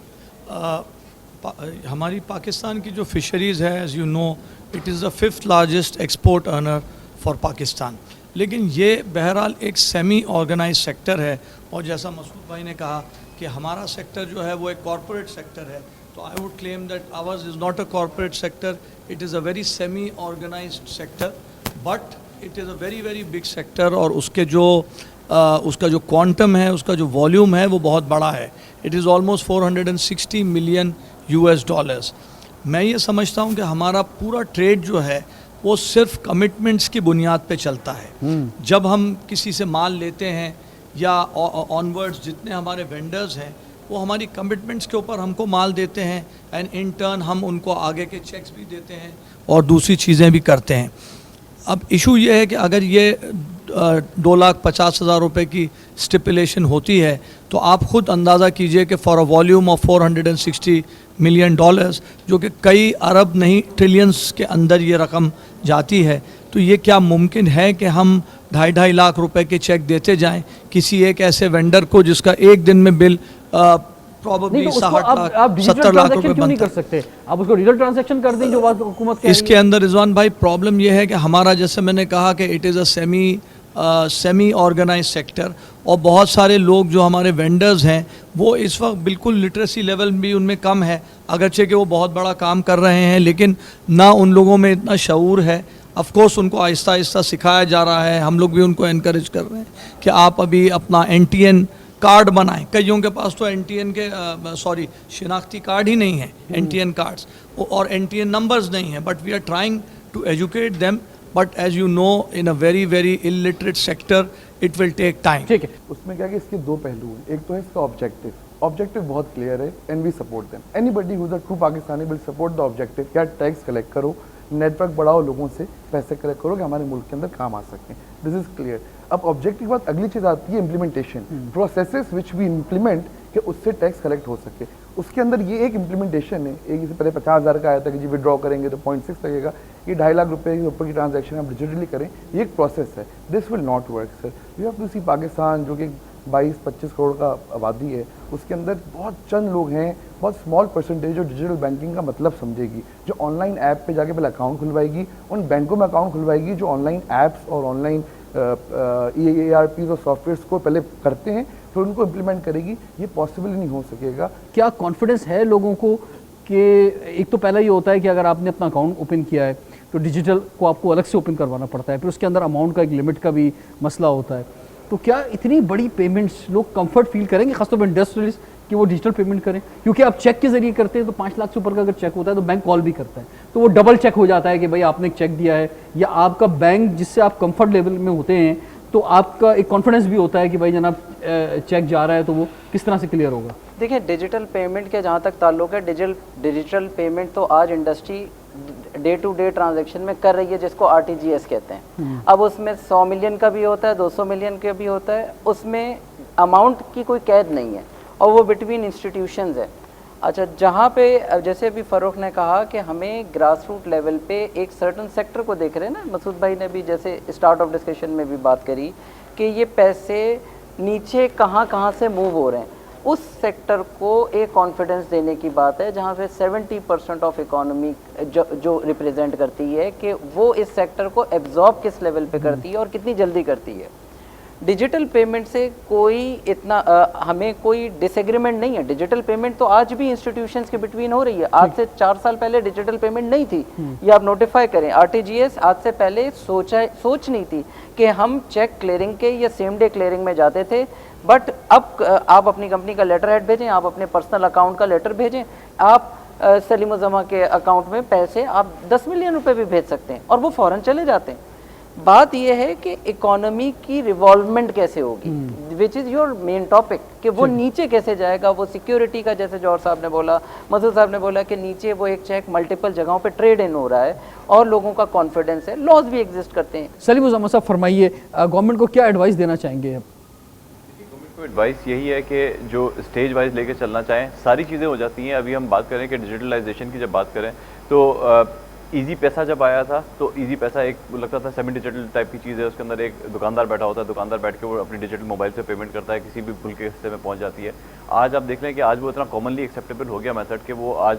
हमारी पाकिस्तान की जो फिशरीज़ है, as you know, it is the 5th largest export earner for Pakistan. लेकिन ये बहरहाल एक सेमी ऑर्गेनाइज सेक्टर है, और जैसा मसूद भाई ने कहा कि हमारा सेक्टर जो है वो एक कॉरपोरेट सेक्टर है, तो I would claim that ours is not a corporate sector, it is a very semi organised sector, but it is a very very big sector. और उसका जो क्वांटम है, उसका जो वॉल्यूम है वो बहुत बड़ा है। It is almost $460 million US। मैं ये समझता हूँ कि हमारा पूरा ट्रेड जो है वो सिर्फ कमिटमेंट्स की बुनियाद पे चलता है। जब हम किसी से माल लेते हैं या ऑनवर्ड्स जितने हमारे वेंडर्स हैं वो हमारी कमिटमेंट्स के ऊपर हमको माल देते हैं, एंड इन टर्न हम उनको आगे के चेक्स भी देते हैं और दूसरी चीज़ें भी करते हैं। अब इशू ये है कि अगर ये 2,50,000 रुपये की स्टिपुलेशन होती है तो आप ख़ुद अंदाज़ा कीजिए कि for a volume of $460 million dollars, जो कि कई अरब नहीं ट्रिलियंस के अंदर ये रकम जाती है। तो ये क्या मुमकिन है कि हम 2.5 लाख रुपए के चेक देते जाएं किसी एक ऐसे वेंडर को जिसका एक दिन में बिल प्रॉब्ली 60 लाख 70 लाख रुपए क्यों नहीं बनता कर है? सकते? आप उसको डिजिटल ट्रांजैक्शन कर दें, जो बात हुकूमत कह रही है। इसके अंदर रिजवान भाई प्रॉब्लम यह है कि हमारा, जैसे मैंने कहा कि it is a semi organise sector, और बहुत सारे लोग जो हमारे वेंडर्स हैं वो इस वक्त बिल्कुल लिटरेसी लेवल भी उनमें कम है, अगरचे कि वो बहुत बड़ा काम कर रहे हैं, लेकिन ना उन लोगों में इतना शऊर है। ऑफ कोर्स उनको आहिस्ता आहिस्ता सिखाया जा रहा है, हम लोग भी उनको एनकरेज कर रहे हैं कि आप अभी अपना NTN कार्ड बनाएं। कईयों के पास तो NTN के शिनाख्ती कार्ड ही नहीं है, NTN कार्ड्स और NTN नंबर्स नहीं हैं, but we are trying to educate them, but as you know in a very very illiterate sector it will take time. ठीक है, उसमें क्या है कि इसके दो पहलू हैं। एक तो है इसका ऑब्जेक्टिव बहुत क्लियर है and we support them. Anybody who is a true Pakistani will support the objective. क्या टैक्स कलेक्ट करो, नेटवर्क बढ़ाओ, लोगों से पैसे कलेक्ट करो कि हमारे मुल्क के अंदर काम आ सकें। This is clear. अब ऑब्जेक्टिव के बाद अगली चीज़ आती है implementation, processes which we implement कि उससे टैक्स कलेक्ट हो सके। उसके अंदर ये एक इम्प्लीमेंटेशन है। एक इससे पहले 50,000 का आया था कि जी विड्रॉ करेंगे तो 0.6 लगेगा, ये 2.5 लाख रुपए के ऊपर की ट्रांजैक्शन आप डिजिटली करें, ये एक प्रोसेस है। This will not work sir. You have to see Pakistan जो कि 22-25 करोड़ का आबादी है, उसके अंदर बहुत चंद लोग हैं, बहुत स्मॉल परसेंटेज जो डिजिटल बैंकिंग का मतलब समझेगी, जो ऑनलाइन ऐप पे जाके पहले अकाउंट खुलवाएगी, उन बैंकों में अकाउंट खुलवाएगी जो ऑनलाइन ऐप्स और ऑनलाइन ERPs और सॉफ्टवेयर्स को पहले करते हैं, फिर उनको इम्प्लीमेंट करेगी। ये पॉसिबल नहीं हो सकेगा। क्या कॉन्फिडेंस है लोगों को कि एक तो पहला ये होता है कि अगर आपने अपना अकाउंट ओपन किया है तो डिजिटल को आपको अलग से ओपन करवाना पड़ता है, फिर उसके अंदर अमाउंट का एक लिमिट का भी मसला होता है। तो क्या इतनी बड़ी पेमेंट्स लोग कंफर्ट फील करेंगे, खासतौर पर इंडस्ट्रियलिस्ट, कि वो डिजिटल पेमेंट करें? क्योंकि आप चेक के जरिए करते हैं तो 5 लाख से ऊपर का अगर चेक होता है तो बैंक कॉल भी करता है, तो वो डबल चेक हो जाता है कि भाई आपने एक चेक दिया है, या आपका बैंक जिससे आप कंफर्ट लेवल में होते हैं तो आपका एक कॉन्फिडेंस भी होता है कि भाई जनाब चेक जा रहा है तो वो किस तरह से क्लियर होगा। देखिए, डिजिटल पेमेंट के जहाँ तक ताल्लुक है, डिजिटल पेमेंट तो आज industry day to day transaction में कर रही है, जिसको RTGS कहते हैं। अब उसमें 100 मिलियन का भी होता है, 200 मिलियन का भी होता है, उसमें अमाउंट की कोई कैद नहीं है और वो बिटवीन इंस्टीट्यूशंस है। अच्छा, जहाँ पे जैसे अभी फ़ारूक ने कहा कि हमें ग्रास रूट लेवल पे एक सर्टन सेक्टर को देख रहे हैं ना, मसूद भाई ने भी जैसे स्टार्ट ऑफ डिस्कशन में भी बात करी कि ये पैसे नीचे कहाँ कहाँ से मूव हो रहे हैं, उस सेक्टर को एक कॉन्फिडेंस देने की बात है, जहाँ पे 70% ऑफ इकोनॉमी जो रिप्रेजेंट करती है कि वो इस सेक्टर को एब्जॉर्ब किस लेवल पे करती है और कितनी जल्दी करती है। डिजिटल पेमेंट से कोई इतना हमें कोई डिसएग्रीमेंट नहीं है। डिजिटल पेमेंट तो आज भी इंस्टीट्यूशंस के बिटवीन हो रही है। आज से 4 साल पहले डिजिटल पेमेंट नहीं थी, ये आप नोटिफाई करें। RTGS आज से पहले सोच नहीं थी कि हम चेक क्लियरिंग के या सेम डे क्लियरिंग में जाते थे, बट अब आप अपनी कंपनी का लेटर हेड भेजें, आप अपने पर्सनल अकाउंट का लेटर भेजें, आप सलीम जमा के अकाउंट में पैसे आप 10 मिलियन रुपए भी भेज सकते हैं और वो फौरन चले जाते हैं। बात यह है कि इकोनॉमी की रिवॉल्वमेंट कैसे होगी, which is your main topic, कि वो नीचे कैसे जाएगा। वो सिक्योरिटी का, जैसे जौहर साहब ने बोला, मसूद साहब ने बोला कि नीचे वो एक चेक मल्टीपल जगहों पे ट्रेड इन हो रहा है और लोगों का कॉन्फिडेंस है, लॉज भी एग्जिस्ट करते हैं। सलीम जमा साहब फरमाइए, गवर्नमेंट को क्या एडवाइस देना चाहेंगे? गवर्नमेंट को एडवाइस यही है कि जो स्टेज वाइज लेके चलना चाहें, सारी चीज़ें हो जाती हैं। अभी हम बात करें कि डिजिटलाइजेशन की जब बात करें तो ईजी पैसा जब आया था तो ईजी पैसा एक लगता था सेमी डिजिटल टाइप की चीज़ है। उसके अंदर एक दुकानदार बैठा होता है, दुकानदार बैठ के वो अपनी डिजिटल मोबाइल से पेमेंट करता है, किसी भी पुल के हिस्से में पहुंच जाती है। आज आप देख लें कि आज वो इतना कॉमनली एक्सेप्टेबल हो गया मेथड कि वो आज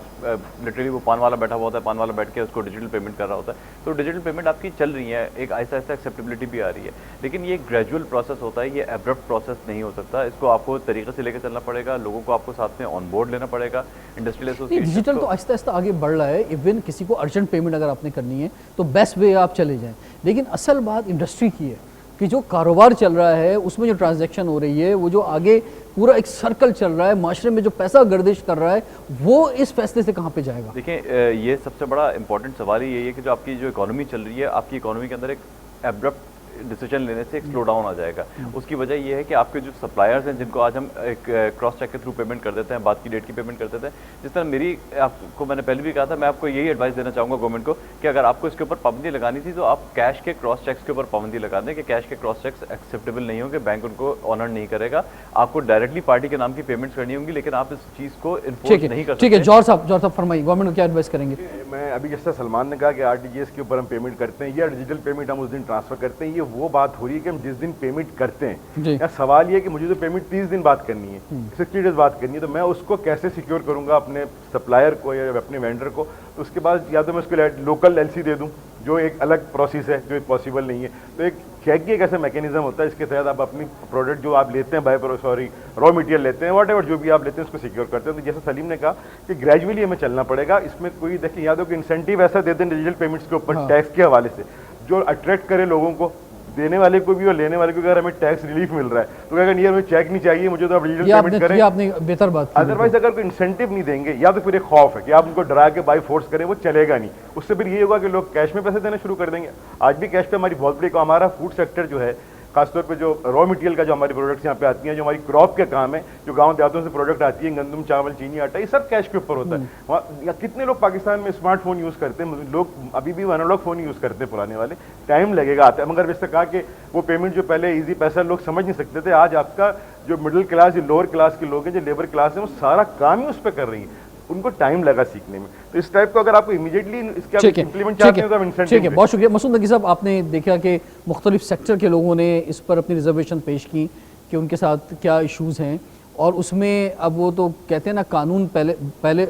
लिटरली वो पान वाला बैठा हुआ होता है, पान वाला बैठ के उसको डिजिटल पेमेंट कर रहा होता है। तो डिजिटल पेमेंट आपकी चल रही है, एक आहिस्ता आहिस्ता एक्सेप्टेबिलिटी भी आ रही है, लेकिन ये ग्रेजुअल प्रोसेस होता है, ये एब्रप्ट प्रोसेस नहीं हो सकता। इसको आपको तरीके से लेकर चलना पड़ेगा, लोगों को आपको साथ में ऑन बोर्ड लेना पड़ेगा। इंडस्ट्रियल एसोसिएशन डिजिटल तो आहिस्ता आहिस्ता आगे बढ़ रहा है। इवन किसी को अर्जेंट पेमेंट अगर आपने करनी है तो बेस्ट वे आप चले जाएं, लेकिन असल बात इंडस्ट्री की है कि जो कारोबार चल रहा है उसमें जो ट्रांजैक्शन हो रही है, वो जो आगे पूरा एक सर्कल चल रहा है, माशरे में जो पैसा गर्दिश कर रहा है, वो इस फैसले से कहाँ पे जाएगा? देखिए, ये सबसे बड़ा इंपॉर्टेंट सवाल ही यही है कि जो आपकी जो इकोनॉमी चल रही है, आपकी इकोनॉमी के अंदर एक एब्रप्ट डिसीजन लेने से एक स्लो डाउन आ जाएगा। उसकी वजह ये है कि आपके जो सप्लायर्स हैं जिनको आज हम एक क्रॉस चेक के थ्रू पेमेंट कर देते हैं, बाद की डेट की पेमेंट कर देते हैं, जिस तरह मेरी आपको मैंने पहले भी कहा था, मैं आपको यही एडवाइस देना चाहूँगा गवर्नमेंट को कि अगर आपको इसके ऊपर पाबंदी लगानी थी तो आप कैश के क्रॉस चेक्स के ऊपर पाबंदी लगा दें कि कैश के क्रॉस चेक्स एक्सेप्टेबल नहीं होंगे, बैंक उनको ऑनर नहीं करेगा। आपको डायरेक्टली पार्टी के नाम की पेमेंट्स करनी होंगी, लेकिन आप इस चीज़ को इन्फोर्स नहीं कर सकते। ठीक है, जौहर साहब फरमाइए, गवर्नमेंट को क्या एडवाइस करेंगे? मैं अभी जैसा सलमान ने कहा कि आरटीजीएस के ऊपर हम पेमेंट करते हैं या डिजिटल पेमेंट हम उस दिन ट्रांसफर करते हैं, ये वो बात हो रही है कि हम जिस दिन पेमेंट करते हैं, या सवाल ये है कि मुझे तो पेमेंट 30 दिन बाद करनी है, 60 डेज बाद करनी है, तो मैं उसको कैसे सिक्योर करूंगा अपने सप्लायर को या अपने वेंडर को? तो उसके बाद या तो मैं उसको लोकल एलसी दे दूं, जो एक अलग प्रोसेस है, जो पॉसिबल नहीं है। तो एक चेक की एक ऐसा मैकेनिज्म होता है इसके तहत आप अपनी प्रोडक्ट जो आप लेते हैं रॉ मटेरियल लेते हैं, व्हाटएवर जो भी आप लेते हैं उसको सिक्योर करते हैं। तो जैसे सलीम ने कहा कि ग्रेजुअली हमें चलना पड़ेगा, इसमें कोई देखिए या तो कोई इंसेंटिव ऐसा देते हैं डिजिटल पेमेंट्स के ऊपर टैक्स के हवाले से जो अट्रैक्ट करे लोगों को, देने वाले को भी और लेने वाले को। अगर हमें टैक्स रिलीफ मिल रहा है तो अगर नहीं हमें चेक नहीं चाहिए, मुझे तो आप डिजिटल पेमेंट करें। आपने बेहतर बात की। अदरवाइज अगर कोई इंसेंटिव नहीं देंगे या तो फिर एक खौफ है कि आप उनको डरा के बाई फोर्स करें, वो चलेगा नहीं। उससे फिर ये होगा कि लोग कैश में पैसे देना शुरू कर देंगे। आज भी कैश पे हमारी बहुत बड़ी, हमारा फूड सेक्टर जो है, खासतौर पे जो रॉ मटेरियल का जो हमारी प्रोडक्ट्स यहाँ पे आती हैं, जो हमारी क्रॉप के काम है, जो गांव देहातों से प्रोडक्ट आती है, गंदम, चावल, चीनी, आटा, ये सब कैश के ऊपर होता है। वहाँ कितने लोग पाकिस्तान में स्मार्टफोन यूज़ करते हैं? लोग अभी भी एनालॉग फ़ोन यूज़ करते हैं पुराने वाले, टाइम लगेगा आता है। मगर वैसे कहा कि वो पेमेंट जो पहले ईजी पैसा लोग समझ नहीं सकते थे, आज आपका जो मिडिल क्लास, जो लोअर क्लास के लोग हैं, जो लेबर क्लास है, वो सारा काम ही उस पर कर रही है, उनको टाइम लगा सीखने में। तो इस टाइप को अगर आपको इमीडिएटली इसके इंप्लीमेंट चाहते हैं तो आप इंसेंटिव। ठीक है, बहुत शुक्रिया मसूद नकी साहब। आपने देखा कि मुख्तलिफ सेक्टर के लोगों ने इस पर अपनी रिजर्वेशन पेश की कि उनके साथ क्या इशूज़ हैं, और उसमें अब वो तो कहते हैं ना, कानून पहले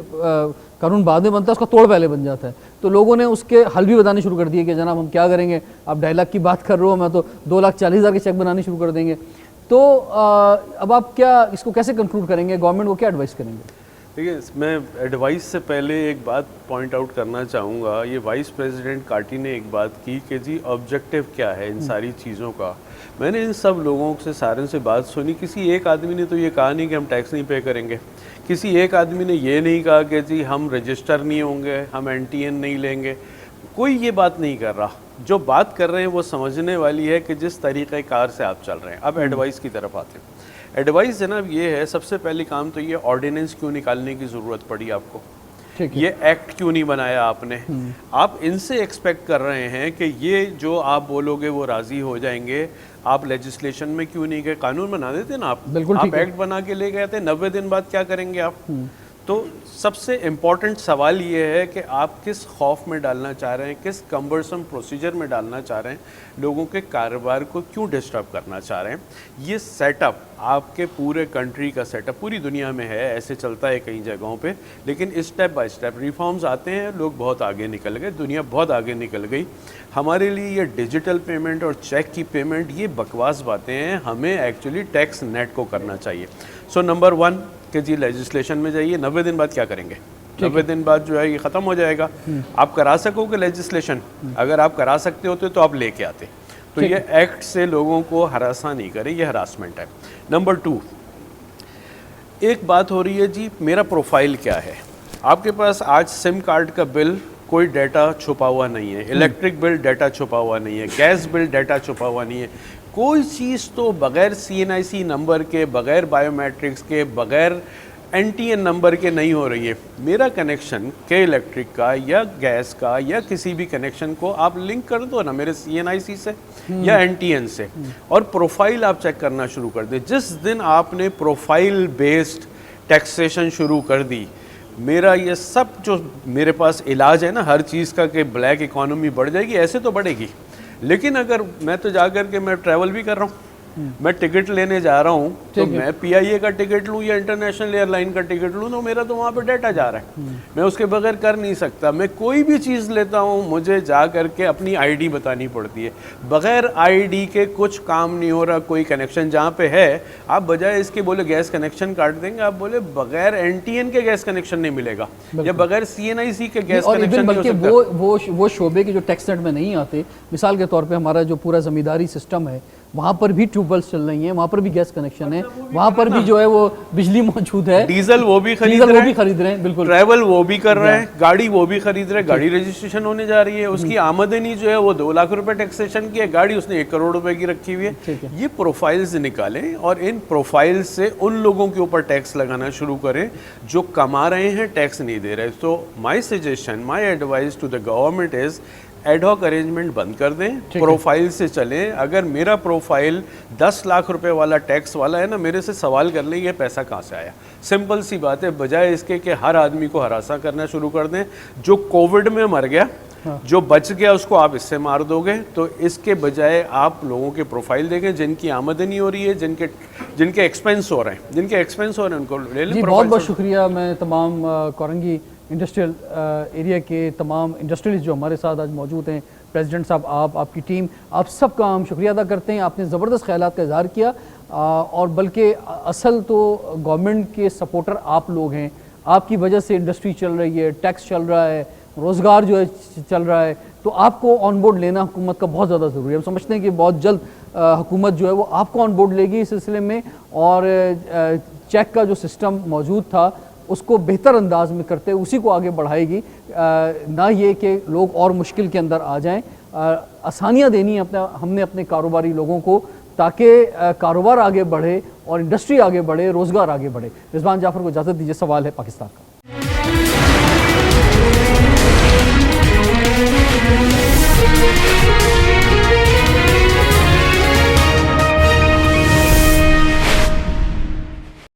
कानून बाद में बनता है, उसका तोड़ पहले बन जाता है। तो लोगों ने उसके हल भी बताने शुरू कर दिए कि जनाब हम क्या करेंगे, आप 2.5 लाख की बात कर रहे हो, मैं तो 2,40,000 के चेक बनाने शुरू कर देंगे। तो अब आप क्या इसको कैसे कंक्लूड करेंगे, गवर्नमेंट को क्या एडवाइस करेंगे? देखिए, मैं एडवाइस से पहले एक बात पॉइंट आउट करना चाहूँगा। ये वाइस प्रेसिडेंट काटी ने एक बात की कि जी ऑब्जेक्टिव क्या है इन सारी चीज़ों का। मैंने इन सब लोगों से सारे से बात सुनी, किसी एक आदमी ने तो ये कहा नहीं कि हम टैक्स नहीं पे करेंगे, किसी एक आदमी ने ये नहीं कहा कि जी हम रजिस्टर नहीं होंगे, हम NTN नहीं लेंगे, कोई ये बात नहीं कर रहा। जो बात कर रहे हैं वो समझने वाली है कि जिस तरीक़ेकार से आप चल रहे हैं। अब एडवाइस की तरफ आते हैं। एडवाइस जनाब ये है, सबसे पहले काम तो ये ऑर्डिनेंस क्यों निकालने की ज़रूरत पड़ी आपको, ये एक्ट क्यों नहीं बनाया आपने? आप इनसे एक्सपेक्ट कर रहे हैं कि ये जो आप बोलोगे वो राज़ी हो जाएंगे, आप लेजिस्लेशन में क्यों नहीं गए? कानून बना देते ना आप, बिल्कुल आप एक्ट बना के ले गए थे, 90 दिन बाद क्या करेंगे आप? तो सबसे इम्पॉर्टेंट सवाल ये है कि आप किस खौफ में डालना चाह रहे हैं, किस कम्बरसम प्रोसीजर में डालना चाह रहे हैं, लोगों के कारोबार को क्यों डिस्टर्ब करना चाह रहे हैं। ये सेटअप आपके पूरे कंट्री का सेटअप पूरी दुनिया में है, ऐसे चलता है कई जगहों पे, लेकिन स्टेप बाय स्टेप रिफॉर्म्स आते हैं, लोग बहुत आगे निकल गए, दुनिया बहुत आगे निकल गई। हमारे लिए ये डिजिटल पेमेंट और चेक की पेमेंट ये बकवास बातें हैं, हमें एक्चुअली टैक्स नेट को करना चाहिए। सो नंबर 1 कि जी लेजिस्लेशन में जाइए, 90 दिन बाद क्या करेंगे? 90 दिन बाद जो है ये ख़त्म हो जाएगा। आप करा सकोगे लेजिस्लेशन? अगर आप करा सकते होते तो आप लेके आते। तो ये एक्ट से लोगों को हरासा नहीं करे, ये हरासमेंट है। नंबर 2, एक बात हो रही है जी मेरा प्रोफाइल क्या है। आपके पास आज सिम कार्ड का बिल कोई डाटा छुपा हुआ नहीं है, इलेक्ट्रिक बिल डाटा छुपा हुआ नहीं है, गैस बिल डाटा छुपा हुआ नहीं है, कोई चीज़ तो बग़ैर CNIC नंबर के, बग़ैर बायोमेट्रिक्स के, बग़ैर NTN नंबर के नहीं हो रही है। मेरा कनेक्शन के इलेक्ट्रिक का या गैस का या किसी भी कनेक्शन को आप लिंक कर दो ना मेरे CNIC से या NTN से, और प्रोफाइल आप चेक करना शुरू कर दे। जिस दिन आपने प्रोफाइल बेस्ड टैक्सेशन शुरू कर दी, मेरा ये सब जो मेरे पास इलाज है ना हर चीज़ का कि ब्लैक इकोनॉमी बढ़ जाएगी, ऐसे तो बढ़ेगी। लेकिन अगर मैं तो जा कर के मैं ट्रैवल भी कर रहा हूँ, मैं टिकट लेने जा रहा हूँ, तो मैं PIA का टिकट लूँ या इंटरनेशनल एयरलाइन का टिकट लूँ, तो मेरा तो वहाँ पे डाटा जा रहा है, मैं उसके बगैर कर नहीं सकता। मैं कोई भी चीज़ लेता हूँ मुझे जा कर के अपनी ID बतानी पड़ती है, बगैर ID के कुछ काम नहीं हो रहा। कोई कनेक्शन जहाँ पे है, आप बजाय इसके बोले गैस कनेक्शन काट देंगे, आप बोले बगैर NTN के गैस कनेक्शन नहीं मिलेगा या बगैर CNIC के गैस कनेक्शन नहीं हो सकता। वो शोबे के जो टैक्स नेट में नहीं आते, मिसाल के तौर पर हमारा जो पूरा ज़मींदारी सिस्टम है वहाँ पर भी ट्यूबवेल्स चल रही हैं, वहाँ पर भी गैस कनेक्शन है, वहाँ पर भी जो है वो बिजली मौजूद है, डीजल वो भी खरीद डीजल वो रहे भी हैं, खरीद रहे हैं, बिल्कुल ट्रैवल वो भी कर रहे हैं, गाड़ी वो भी खरीद रहे हैं, गाड़ी रजिस्ट्रेशन होने जा रही है, उसकी आमदनी जो है वो 2 लाख रुपए टैक्सेशन की है, गाड़ी उसने 1 करोड़ रुपए की रखी हुई है। ये प्रोफाइल्स निकालें और इन प्रोफाइल से उन लोगों के ऊपर टैक्स लगाना शुरू करें जो कमा रहे हैं, टैक्स नहीं दे रहे। तो my suggestion, my advice to the government is ad hoc arrangement बंद कर दें, प्रोफाइल से चलें। अगर मेरा प्रोफाइल 10 लाख रुपए वाला टैक्स वाला है ना, मेरे से सवाल कर लें ये पैसा कहाँ से आया। सिंपल सी बात है, बजाय इसके कि हर आदमी को हरासा करना शुरू कर दें। जो कोविड में मर गया, जो बच गया उसको आप इससे मार दोगे, तो इसके बजाय आप लोगों के प्रोफाइल देखें जिनकी आमदनी हो रही है, जिनके एक्सपेंस हो रहे हैं, उनको ले लें। जी बहुत बहुत शुक्रिया। मैं तमाम कोरंगी इंडस्ट्रियल एरिया के तमाम इंडस्ट्रियलिस्ट जो हमारे साथ आज मौजूद हैं, प्रेसिडेंट साहब, आपकी टीम, आप सबका हम शुक्रिया अदा करते हैं। आपने ज़बरदस्त ख्यालात का इजहार किया और बल्कि असल तो गवर्नमेंट के सपोर्टर आप लोग हैं। आपकी वजह से इंडस्ट्री चल रही है, टैक्स चल रहा है, रोज़गार जो है चल रहा है, तो आपको ऑन बोर्ड लेना हुकूमत का बहुत ज़्यादा ज़रूरी है। हम समझते हैं कि बहुत जल्द हुकूमत जो है वो आपको ऑन बोर्ड लेगी इस सिलसिले में, और चेक का जो सिस्टम मौजूद था उसको बेहतर अंदाज में करते उसी को आगे बढ़ाएगी, ना ये कि लोग और मुश्किल के अंदर आ जाएं। आसानियाँ देनी है हमने अपने कारोबारी लोगों को, ताकि कारोबार आगे बढ़े और इंडस्ट्री आगे बढ़े, रोज़गार आगे बढ़े। रिजवान जाफ़र को इजाज़त दीजिए। सवाल है पाकिस्तान का।